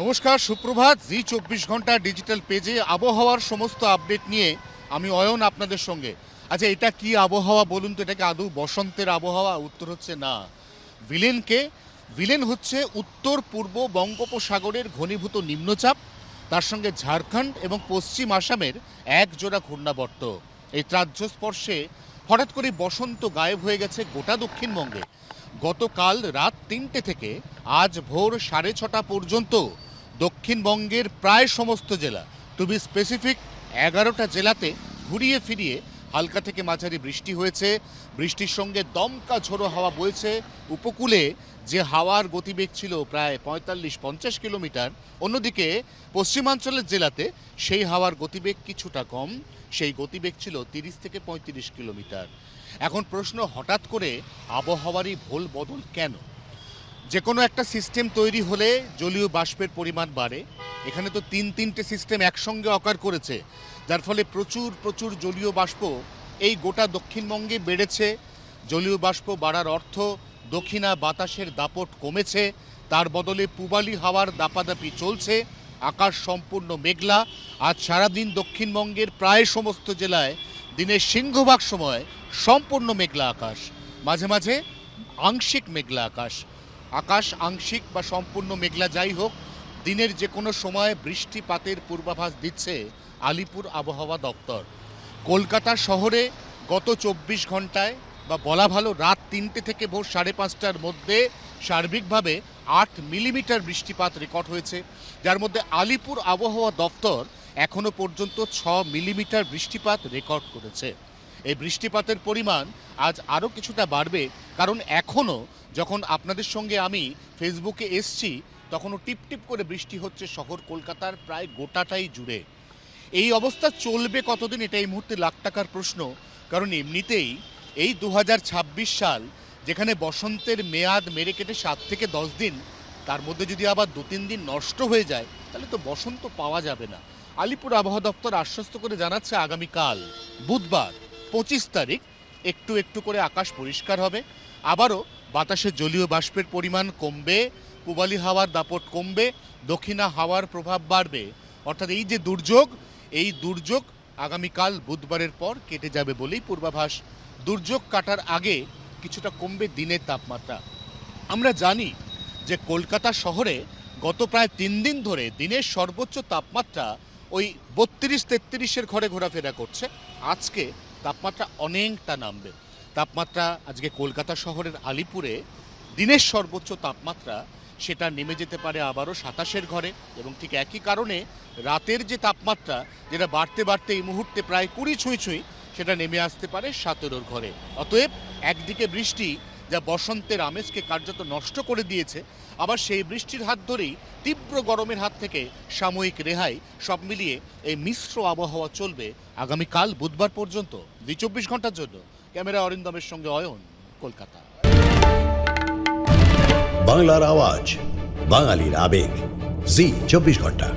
নমস্কার, সুপ্রভাত। জি 24 ঘন্টা ডিজিটাল পেজে আবহাওয়ার সমস্ত আপডেট নিয়ে আমি অয়ন আপনাদের সঙ্গে। আচ্ছা, এটা কি আবহাওয়া বলুন তো? এটাকে আদৌ বসন্তের আবহাওয়া? উত্তর হচ্ছে না। ভিলেন হচ্ছে উত্তর পূর্ব বঙ্গোপসাগরের ঘনীভূত নিম্নচাপ, তার সঙ্গে ঝাড়খণ্ড এবং পশ্চিম আসামের এক জোড়া ঘূর্ণাবর্ত। এই ত্রাহ্য স্পর্শে হঠাৎ করে বসন্ত গায়েব হয়ে গেছে গোটা দক্ষিণবঙ্গে। গতকাল রাত 3টে থেকে আজ ভোর 6:30 পর্যন্ত দক্ষিণবঙ্গের প্রায় সমস্ত জেলা, টু বি স্পেসিফিক 11টা জেলাতে ঘুরিয়ে ফিরিয়ে হালকা থেকে মাঝারি বৃষ্টি হয়েছে। বৃষ্টির সঙ্গে দমকা ঝোড়ো হাওয়া বইছে। উপকূলে যে হাওয়ার গতিবেগ ছিল প্রায় 45-50 কিলোমিটার, অন্যদিকে পশ্চিমাঞ্চলের জেলাতে সেই হাওয়ার গতিবেগ কিছুটা কম, সেই গতিবেগ ছিল 30 থেকে 35 কিলোমিটার। এখন প্রশ্ন, হঠাৎ করে আবহাওয়ারই ভোল বদল কেন? যে কোনো একটা সিস্টেম তৈরি হলে জলীয় বাষ্পের পরিমাণ বাড়ে। এখানে তো তিনটে সিস্টেম একসঙ্গে অকার করেছে, যার ফলে প্রচুর জলীয় বাষ্প এই গোটা দক্ষিণবঙ্গে বেড়েছে। জলীয় বাষ্প বাড়ার অর্থ দক্ষিণা বাতাসের দাপট কমেছে, তার বদলে পূবালি হাওয়ার দাপাদাপি চলছে। আকাশ সম্পূর্ণ মেঘলা। আজ সারাদিন দক্ষিণবঙ্গের প্রায় সমস্ত জেলায় দিনের সিংহভাগ সময় সম্পূর্ণ মেঘলা আকাশ, মাঝে মাঝে আংশিক মেঘলা আকাশ। আকাশ আংশিক বা সম্পূর্ণ মেঘলা যাই হোক, দিনের যে কোনো সময় বৃষ্টিপাতের পূর্বাভাস দিচ্ছে আলিপুর আবহাওয়া দপ্তর। কলকাতা শহরে গত 24 ঘন্টায় বা বলা ভালো রাত 3টে থেকে ভোর 5:30টার মধ্যে সার্বিকভাবে 8 মিলিমিটার বৃষ্টিপাত রেকর্ড হয়েছে, যার মধ্যে আলিপুর আবহাওয়া দপ্তর এখনো পর্যন্ত 6 মিলিমিটার বৃষ্টিপাত রেকর্ড করেছে। এই বৃষ্টিপাতের পরিমাণ আজ আরও কিছুটা বাড়বে, কারণ এখনও যখন আপনাদের সঙ্গে আমি ফেসবুকে এসছি তখনও টিপটিপ করে বৃষ্টি হচ্ছে শহর কলকাতার প্রায় গোটাটাই জুড়ে। এই অবস্থা চলবে কতদিন, এটা এই মুহূর্তে লাখ টাকার প্রশ্ন। কারণ এমনিতেই এই 2026 সাল, যেখানে বসন্তের মেয়াদ মেরে কেটে 7 থেকে 10 দিন, তার মধ্যে যদি আবার 2-3 দিন নষ্ট হয়ে যায় তাহলে তো বসন্ত পাওয়া যাবে না। আলিপুর আবহাওয়া দপ্তর আশ্বস্ত করে জানাচ্ছে আগামীকাল বুধবার 25 তারিখ একটু একটু করে আকাশ পরিষ্কার হবে, আবারও বাতাসে জলীয় বাষ্পের পরিমাণ কমবে, পূবালি হাওয়ার দাপট কমবে, দক্ষিণা হাওয়ার প্রভাব বাড়বে। অর্থাৎ এই যে দুর্যোগ আগামীকাল বুধবারের পর কেটে যাবে বলেই পূর্বাভাস। দুর্যোগ কাটার আগে কিছুটা কমবে দিনের তাপমাত্রা। আমরা জানি যে কলকাতা শহরে গত প্রায় 3 দিন ধরে দিনের সর্বোচ্চ তাপমাত্রা ওই 32-33-এর ঘরে ঘোরাফেরা করছে। আজকে তাপমাত্রা অনেকটা নামবে। তাপমাত্রা আজকে কলকাতা শহরের আলিপুরে দিনের সর্বোচ্চ তাপমাত্রা সেটা নেমে যেতে পারে আবারও 27-এর ঘরে, এবং ঠিক একই কারণে রাতের যে তাপমাত্রা, যেটা বাড়তে বাড়তে এই মুহূর্তে প্রায় 20 ছুঁই সেটা নেমে আসতে পারে 17-এর ঘরে। অতএব একদিকে বৃষ্টি যা বসন্তের আমেজকে কার্যত নষ্ট করে দিয়েছে, আবার সেই বৃষ্টির হাত ধরেই তীব্র গরমের হাত থেকে সাময়িক রেহাই। সব মিলিয়ে এই মিশ্র আবহাওয়া চলবে আগামীকাল বুধবার পর্যন্ত। 24 ঘন্টার জন্য ক্যামেরা অরিন্দমের সঙ্গে অয়ন, কলকাতা। বাংলার আওয়াজ, বাঙালির আবেগ, জি 24 ঘন্টা।